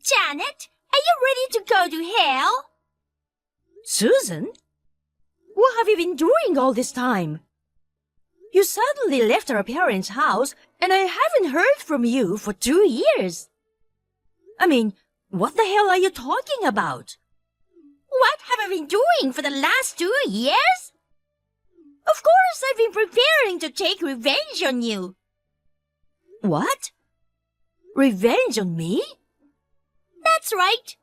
Janet, are you ready to go to hell? Susan? What have you been doing all this time? You suddenly left our parents' house, and I haven't heard from you for 2 years. I mean, what the hell are you talking about? What have I been doing for the last 2 years? Of course, I've been preparing to take revenge on you. What? Revenge on me? That's right.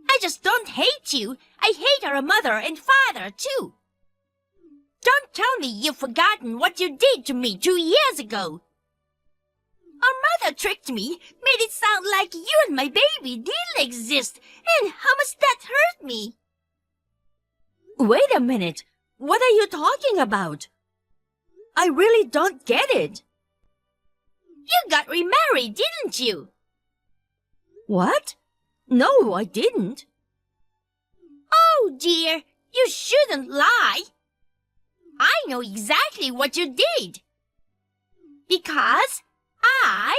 I just don't hate you. I hate our mother and father, too. Don't tell me you've forgotten what you did to me 2 years ago. Our mother tricked me, made it sound like you and my baby didn't exist, and how much that hurt me. Wait a minute. What are you talking about? I really don't get it. You got remarried, didn't you? What? No, I didn't. Oh, dear, you shouldn't lie. I know exactly what you did. Because I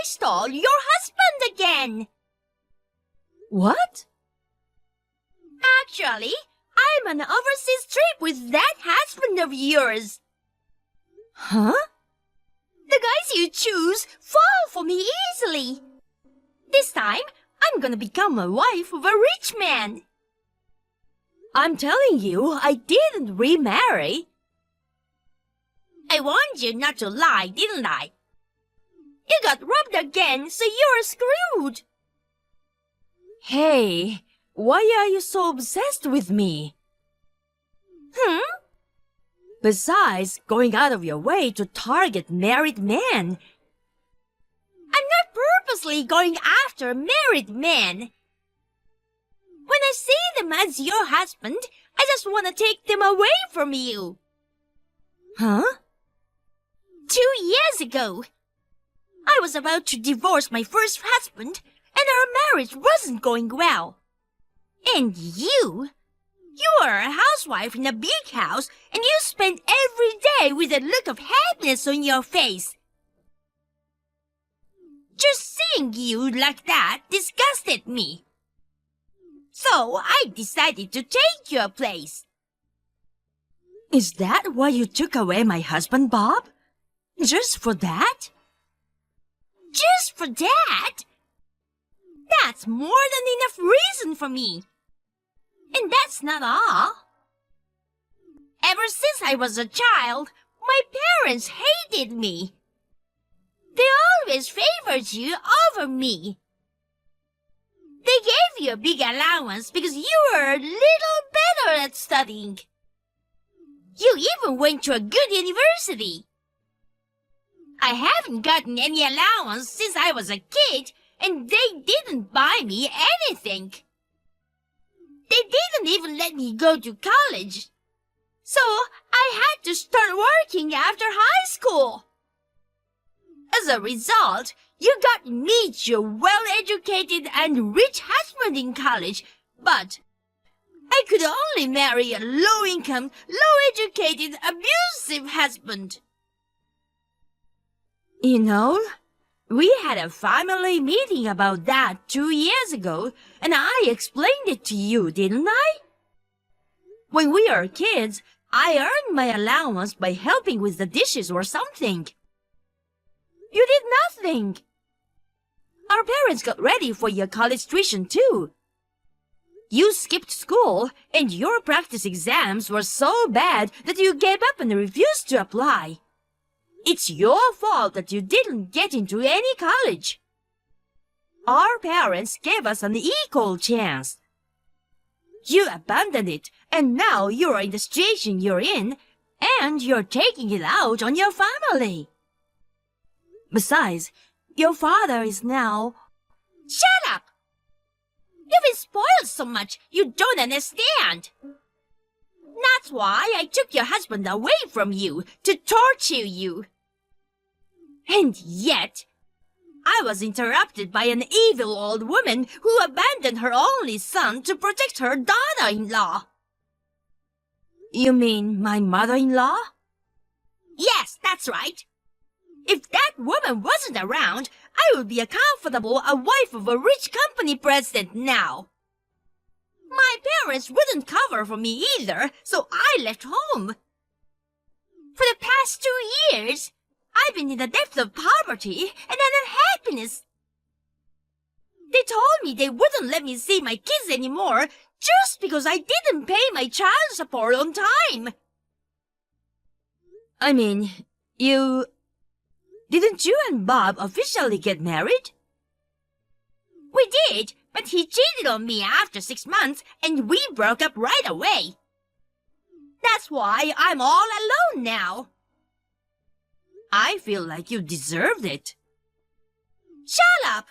stole your husband again. What? Actually, I'm on an overseas trip with that husband of yours. Huh? The guys you choose fall for me easily. This time, I'm gonna become a wife of a rich man. I'm telling you, I didn't remarry. I warned you not to lie, didn't I? You got robbed again, so you're screwed. Hey, why are you so obsessed with me? Besides, going out of your way to target married men. I'm not purposely going after married men. When I see them as your husband, I just want to take them away from you. Huh? 2 years ago, I was about to divorce my first husband, and our marriage wasn't going well. And you are a housewife in a big house, and you spend every day with a look of happiness on your face. Just seeing you like that disgusted me. So I decided to take your place. Is that why you took away my husband, Bob? Just for that? Just for that? That's more than enough reason for me. And that's not all. Ever since I was a child, my parents hated me. They always favored you over me. They gave you a big allowance because you were a little better at studying. You even went to a good university. I haven't gotten any allowance since I was a kid, and they didn't buy me anything. They didn't even let me go to college. So I had to start working after high school. As a result, you got to meet your well-educated and rich husband in college, but I could only marry a low-income, low-educated, abusive husband. You know, we had a family meeting about that 2 years ago, and I explained it to you, didn't I? When we were kids, I earned my allowance by helping with the dishes or something. You did nothing. Our parents got ready for your college tuition too. You skipped school, and your practice exams were so bad that you gave up and refused to apply. It's your fault that you didn't get into any college. Our parents gave us an equal chance. You abandoned it, and now you're in the situation you're in, and you're taking it out on your family. Besides, your father is now... Shut up! You've been spoiled so much you don't understand. That's why I took your husband away from you, to torture you. And yet, I was interrupted by an evil old woman who abandoned her only son to protect her daughter-in-law. You mean my mother-in-law? Yes, that's right. If that woman wasn't around, I would be a comfortable a wife of a rich company president now. My parents wouldn't cover for me either, so I left home. For the past 2 years, I've been in the depths of poverty and unhappiness. They told me they wouldn't let me see my kids anymore just because I didn't pay my child support on time. I mean, didn't you and Bob officially get married? We did, but he cheated on me after 6 months and we broke up right away. That's why I'm all alone now. I feel like you deserved it. Shut up!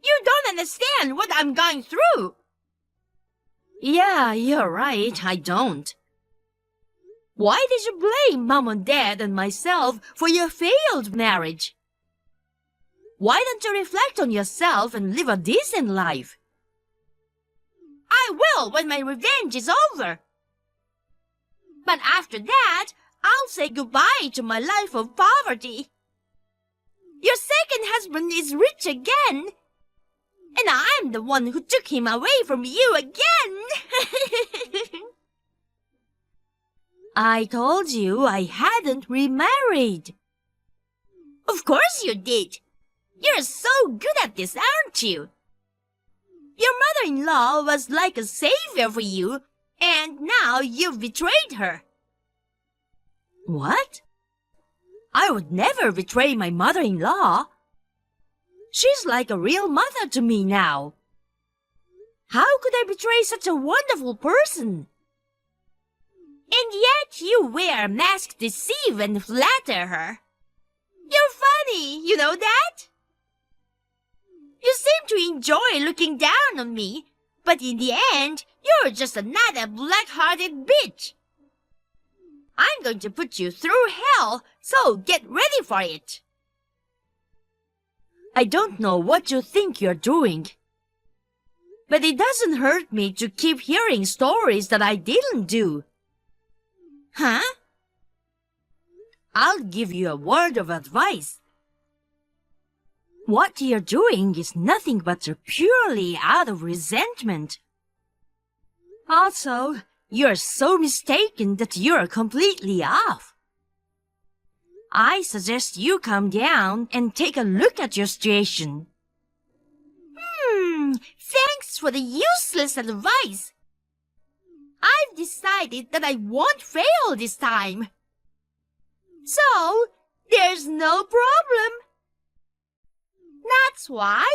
You don't understand what I'm going through. Yeah, you're right, I don't. Why did you blame Mom and Dad and myself for your failed marriage? Why don't you reflect on yourself and live a decent life? I will when my revenge is over. But after that, I'll say goodbye to my life of poverty. Your second husband is rich again. And I'm the one who took him away from you again. I told you I hadn't remarried. Of course you did. You're so good at this, aren't you? Your mother-in-law was like a savior for you, and now you've betrayed her. What? I would never betray my mother-in-law. She's like a real mother to me now. How could I betray such a wonderful person? And yet you wear a mask to deceive and flatter her. You're funny, you know that? You seem to enjoy looking down on me, but in the end, you're just another black-hearted bitch. I'm going to put you through hell, so get ready for it. I don't know what you think you're doing, but it doesn't hurt me to keep hearing stories that I didn't do. Huh? I'll give you a word of advice. What you're doing is nothing but purely out of resentment. Also, you're so mistaken that you're completely off. I suggest you calm down and take a look at your situation. Thanks for the useless advice. I've decided that I won't fail this time. So, there's no problem. That's why.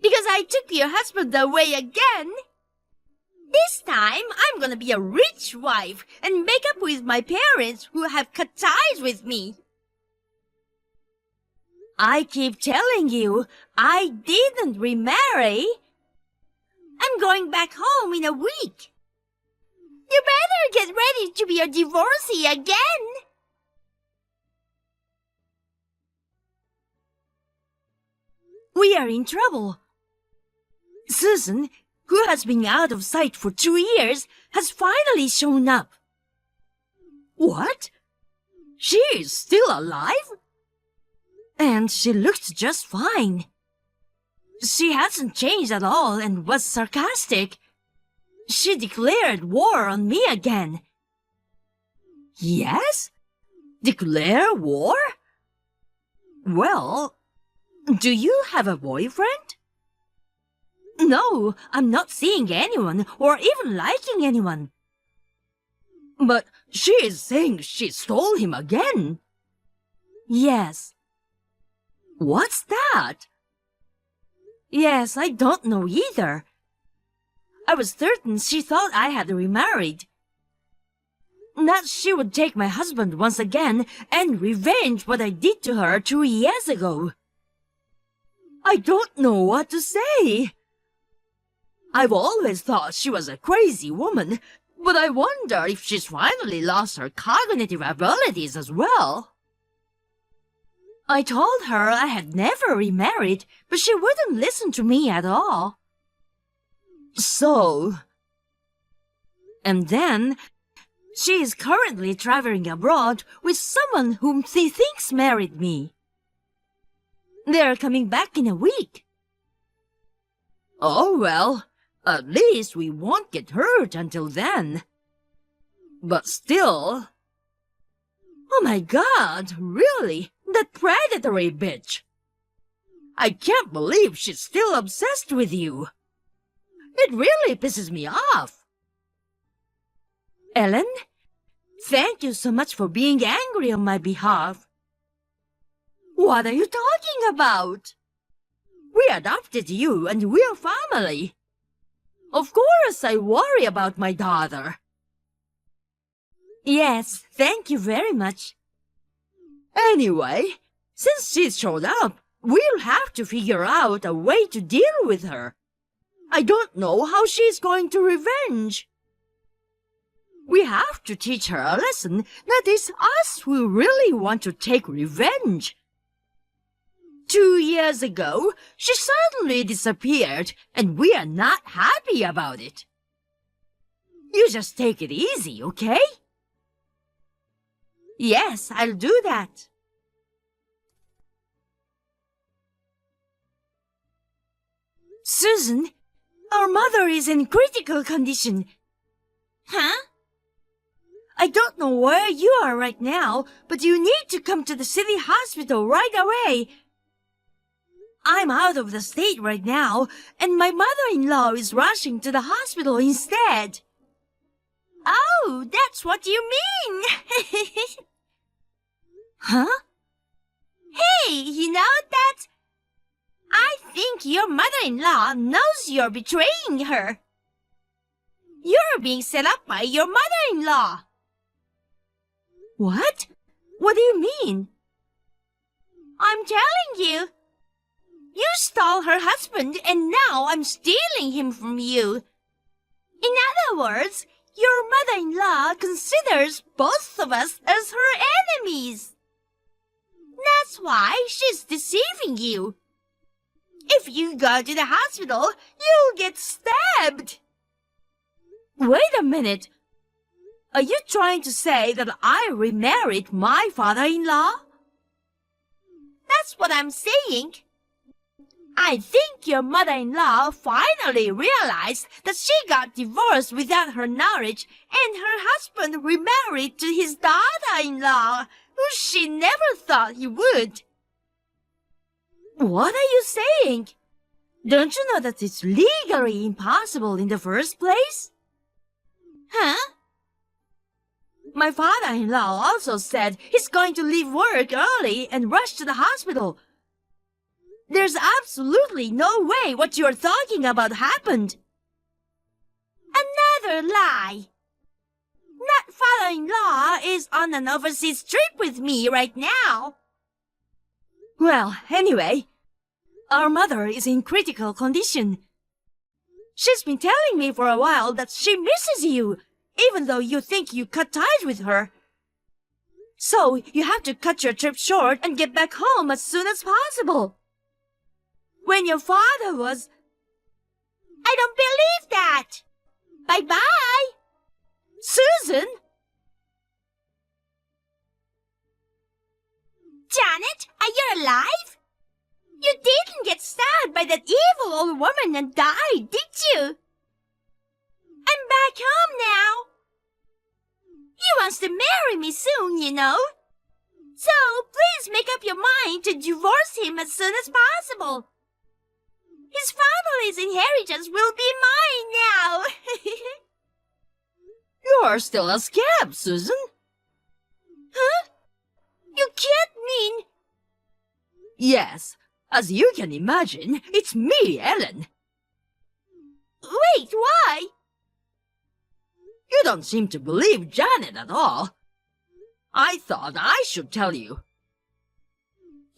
Because I took your husband away again. This time, I'm gonna be a rich wife and make up with my parents who have cut ties with me. I keep telling you, I didn't remarry. I'm going back home in a week. You better get ready to be a divorcee again. We are in trouble. Susan, who has been out of sight for 2 years, has finally shown up. What? She is still alive? And she looked just fine. She hasn't changed at all and was sarcastic. She declared war on me again. Yes? Declare war? Well, do you have a boyfriend? No, I'm not seeing anyone or even liking anyone. But she is saying she stole him again. Yes. What's that? Yes, I don't know either. I was certain she thought I had remarried. That she would take my husband once again and revenge what I did to her 2 years ago. I don't know what to say. I've always thought she was a crazy woman, but I wonder if she's finally lost her cognitive abilities as well. I told her I had never remarried, but she wouldn't listen to me at all. So... And then, she is currently traveling abroad with someone whom she thinks married me. They're coming back in a week. Oh, well, at least we won't get hurt until then. But still... Oh my God, really? That predatory bitch. I can't believe she's still obsessed with you. It really pisses me off. Ellen, thank you so much for being angry on my behalf. What are you talking about? We adopted you and we're family. Of course I worry about my daughter. Yes, thank you very much. Anyway, since she showed up, we'll have to figure out a way to deal with her. I don't know how she's going to revenge. We have to teach her a lesson that it's us who really want to take revenge. 2 years ago, she suddenly disappeared, and we are not happy about it. You just take it easy, okay? Yes, I'll do that. Susan, our mother is in critical condition. Huh? I don't know where you are right now, but you need to come to the city hospital right away. I'm out of the state right now, and my mother-in-law is rushing to the hospital instead. Oh, that's what you mean. Huh? Hey, you know that? I think your mother-in-law knows you're betraying her. You're being set up by your mother-in-law. What? What do you mean? I'm telling you. You stole her husband and now I'm stealing him from you. In other words, your mother-in-law considers both of us as her enemies. That's why she's deceiving you. If you go to the hospital, you'll get stabbed. Wait a minute. Are you trying to say that I remarried my father-in-law? That's what I'm saying. I think your mother-in-law finally realized that she got divorced without her knowledge and her husband remarried to his daughter-in-law, who she never thought he would. What are you saying? Don't you know that it's legally impossible in the first place? Huh? My father-in-law also said he's going to leave work early and rush to the hospital. There's absolutely no way what you're talking about happened. Another lie. That father-in-law is on an overseas trip with me right now. Well, anyway, our mother is in critical condition. She's been telling me for a while that she misses you, even though you think you cut ties with her. So you have to cut your trip short and get back home as soon as possible. When your father was... I don't believe that. Bye-bye. Susan! Janet, are you alive? You didn't get stabbed by that evil old woman and die, did you? I'm back home now. He wants to marry me soon, you know. So please make up your mind to divorce him as soon as possible. His family's inheritance will be mine now. You're still a scab, Susan. Huh? You can't mean... Yes, as you can imagine, it's me, Ellen. Wait, why? You don't seem to believe Janet at all. I thought I should tell you.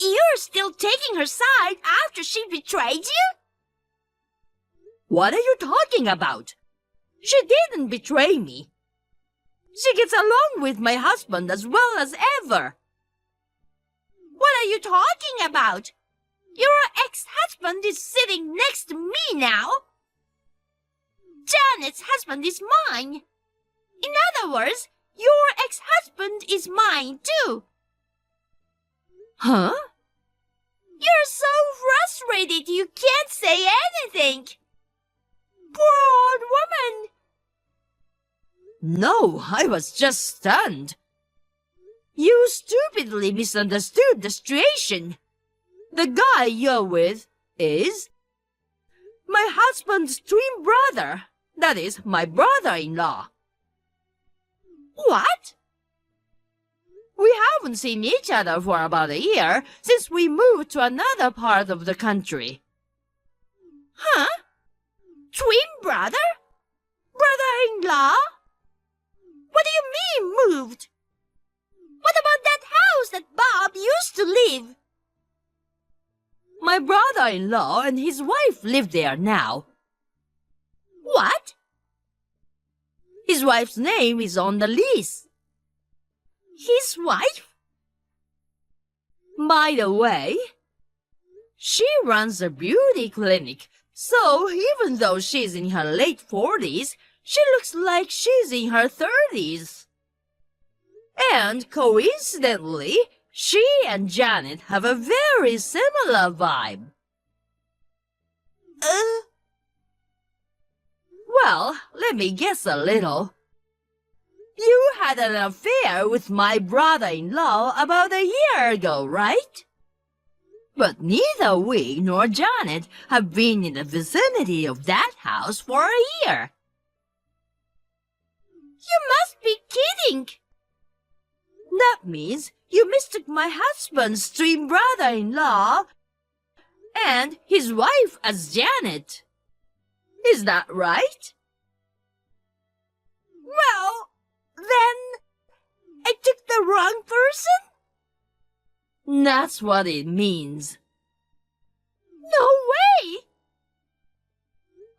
You're still taking her side after she betrayed you? What are you talking about? She didn't betray me. She gets along with my husband as well as ever. What are you talking about? Your ex-husband is sitting next to me now. Janet's husband is mine. In other words, your ex-husband is mine too. Huh? You're so frustrated you can't say anything. Poor old woman. No, I was just stunned. You stupidly misunderstood the situation. The guy you're with is my husband's twin brother. That is, my brother-in-law. What? We haven't seen each other for about a year since we moved to another part of the country. Huh? Twin brother? Brother-in-law? What do you mean, moved? What about that house that Bob used to live? My brother-in-law and his wife live there now. What? His wife's name is on the lease. His wife? By the way, she runs a beauty clinic, so even though she's in her late 40s, she looks like she's in her 30s. And coincidentally, she and Janet have a very similar vibe. Well, let me guess a little. You had an affair with my brother-in-law about a year ago, right? But neither we nor Janet have been in the vicinity of that house for a year. You must be kidding. That means you mistook my husband's twin brother-in-law and his wife as Janet. Is that right? Well, then I took the wrong person? That's what it means. No way!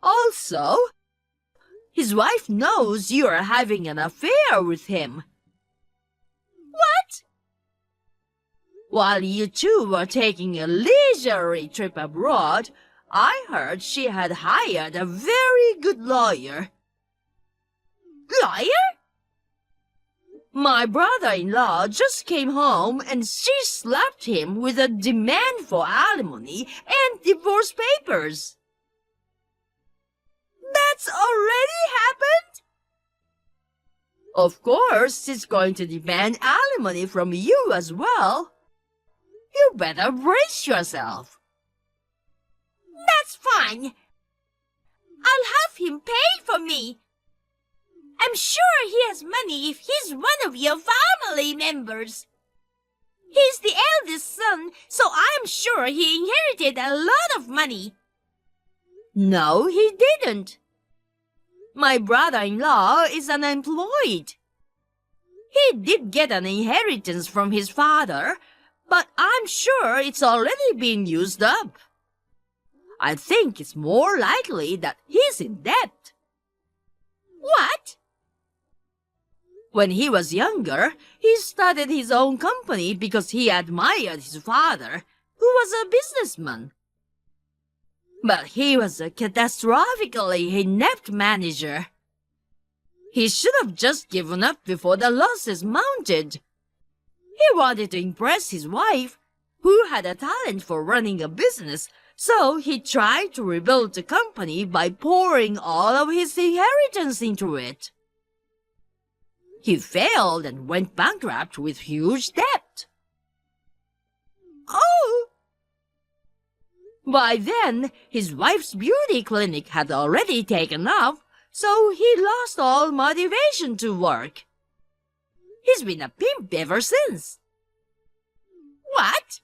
Also, his wife knows you are having an affair with him. What? While you two were taking a leisurely trip abroad, I heard she had hired a very good lawyer. Lawyer? My brother-in-law just came home and she slapped him with a demand for alimony and divorce papers. That's already happened? Of course, she's going to demand alimony from you as well. You better brace yourself. That's fine. I'll have him pay for me. I'm sure he has money if he's one of your family members. He's the eldest son, so I'm sure he inherited a lot of money. No, he didn't. My brother-in-law is unemployed. He did get an inheritance from his father, but I'm sure it's already been used up. I think it's more likely that he's in debt. What? When he was younger, he started his own company because he admired his father, who was a businessman. But he was a catastrophically inept manager. He should have just given up before the losses mounted. He wanted to impress his wife, who had a talent for running a business, so he tried to rebuild the company by pouring all of his inheritance into it. He failed and went bankrupt with huge debt. Oh! By then, his wife's beauty clinic had already taken off, so he lost all motivation to work. He's been a pimp ever since. What?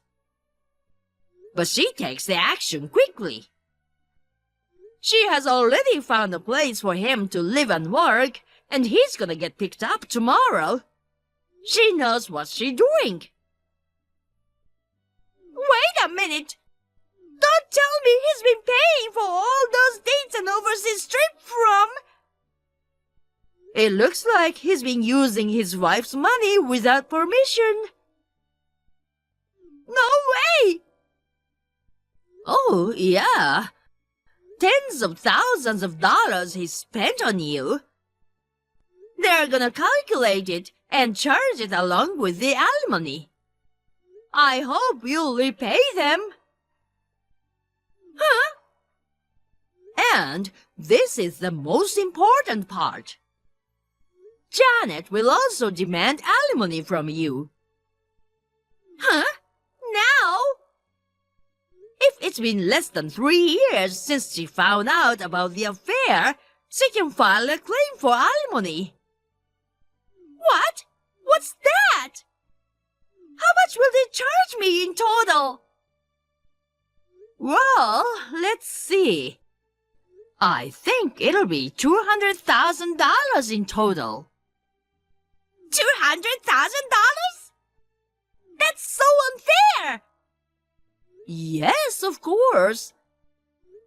But she takes the action quickly. She has already found a place for him to live and work, and he's gonna get picked up tomorrow. She knows what she's doing. Wait a minute. Don't tell me he's been paying for all those dates and overseas trip from... It looks like he's been using his wife's money without permission. No way! Oh, yeah. Tens of thousands of dollars he spent on you. They're gonna calculate it and charge it along with the alimony. I hope you'll repay them. And this is the most important part. Janet will also demand alimony from you. Huh? Now? If it's been less than 3 years since she found out about the affair, she can file a claim for alimony. What? What's that? How much will they charge me in total? Well, let's see. I think it'll be $200,000 in total. $200,000? That's so unfair! Yes, of course.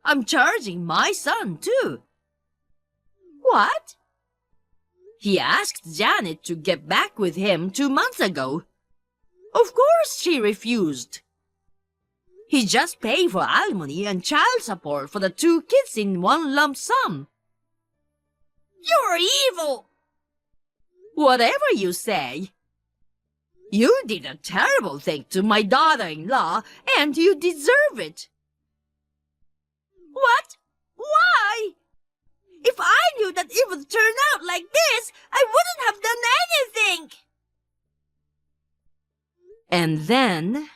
I'm charging my son, too. What? He asked Janet to get back with him 2 months ago. Of course she refused. He just paid for alimony and child support for the 2 kids in one lump sum. You're evil! Whatever you say. You did a terrible thing to my daughter-in-law, and you deserve it. What? Why? If I knew that it would turn out like this, I wouldn't have done anything. And then,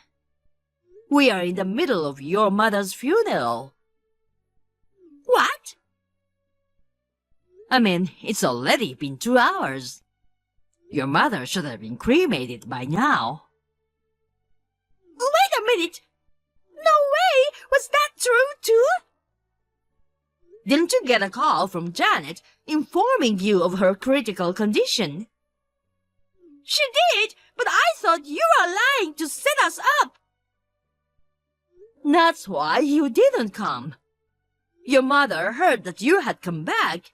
we are in the middle of your mother's funeral. What? I mean, it's already been 2 hours. Your mother should have been cremated by now. Wait a minute. No way! Was that true too? Didn't you get a call from Janet informing you of her critical condition? She did, but I thought you were lying to set us up. That's why you didn't come. Your mother heard that you had come back.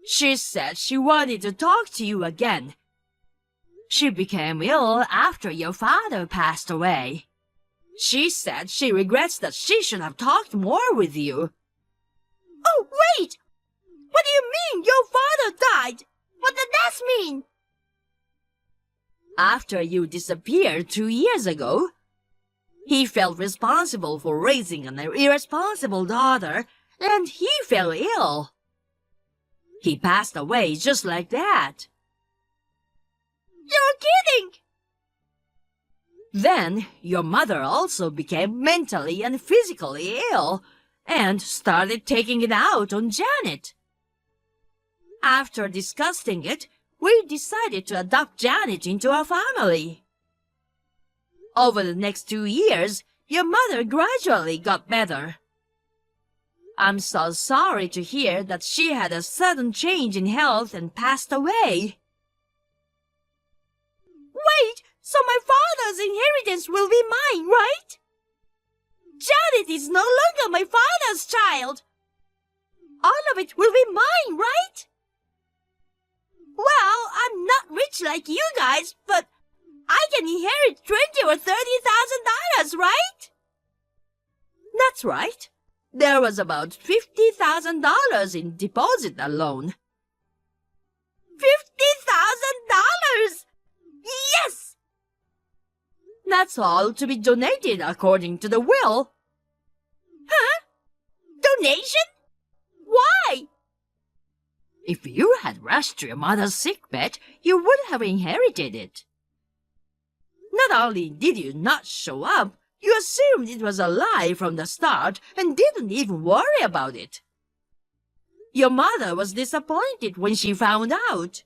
She said she wanted to talk to you again. She became ill after your father passed away. She said she regrets that she should have talked more with you. Oh, wait! What do you mean your father died? What did that mean? After you disappeared 2 years ago, he felt responsible for raising an irresponsible daughter, and he fell ill. He passed away just like that. You're kidding! Then your mother also became mentally and physically ill and started taking it out on Janet. After discussing it, we decided to adopt Janet into our family. Over the next 2 years, your mother gradually got better. I'm so sorry to hear that she had a sudden change in health and passed away. Wait, so my father's inheritance will be mine, right? Janet is no longer my father's child. All of it will be mine, right? Well, I'm not rich like you guys, but I can inherit $20,000 or $30,000, right? That's right. There was about $50,000 in deposit alone. $50,000! Yes! That's all to be donated according to the will. Huh? Donation? Why? If you had rushed to your mother's sickbed, you would have inherited it. Not only did you not show up, you assumed it was a lie from the start and didn't even worry about it. Your mother was disappointed when she found out.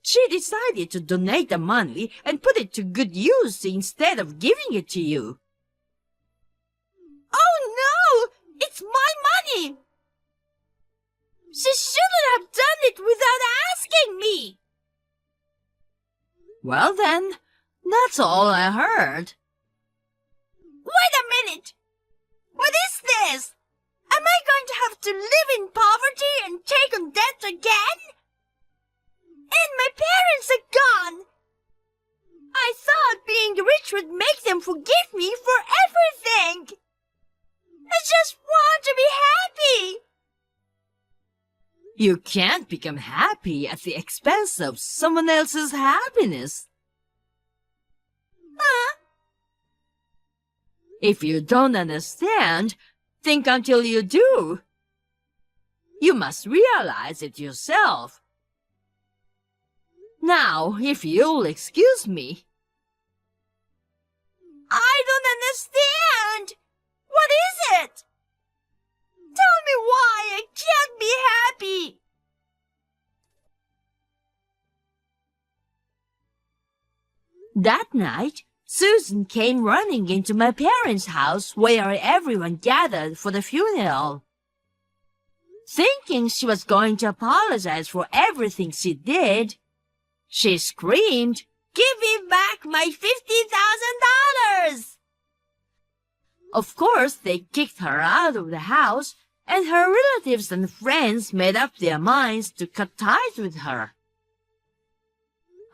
She decided to donate the money and put it to good use instead of giving it to you. Oh no! It's my money! She shouldn't have done it without asking me! Well then, that's all I heard. Wait a minute! What is this? Am I going to have to live in poverty and take on debt again? And my parents are gone! I thought being rich would make them forgive me for everything! I just want to be happy! You can't become happy at the expense of someone else's happiness. Huh? If you don't understand, think until you do. You must realize it yourself. Now, if you'll excuse me. I don't understand. What is it? Tell me why I can't be happy. That night, Susan came running into my parents' house where everyone gathered for the funeral. Thinking she was going to apologize for everything she did, she screamed, "Give me back my $50,000! Of course, they kicked her out of the house, and her relatives and friends made up their minds to cut ties with her.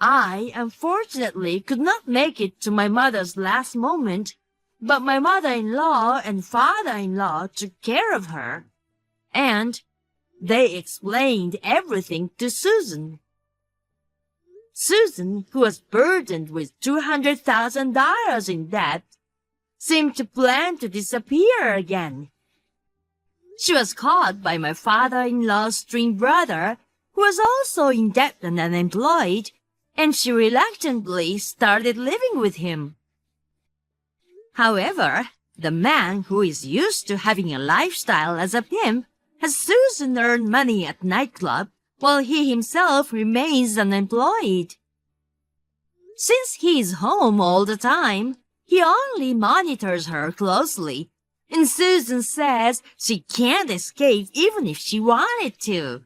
I, unfortunately, could not make it to my mother's last moment, but my mother-in-law and father-in-law took care of her, and they explained everything to Susan. Susan, who was burdened with $200,000 in debt, seemed to plan to disappear again. She was caught by my father-in-law's twin brother, who was also in debt and unemployed, and she reluctantly started living with him. However, the man who is used to having a lifestyle as a pimp has Susan earn money at nightclub while he himself remains unemployed. Since he is home all the time, he only monitors her closely, and Susan says she can't escape even if she wanted to.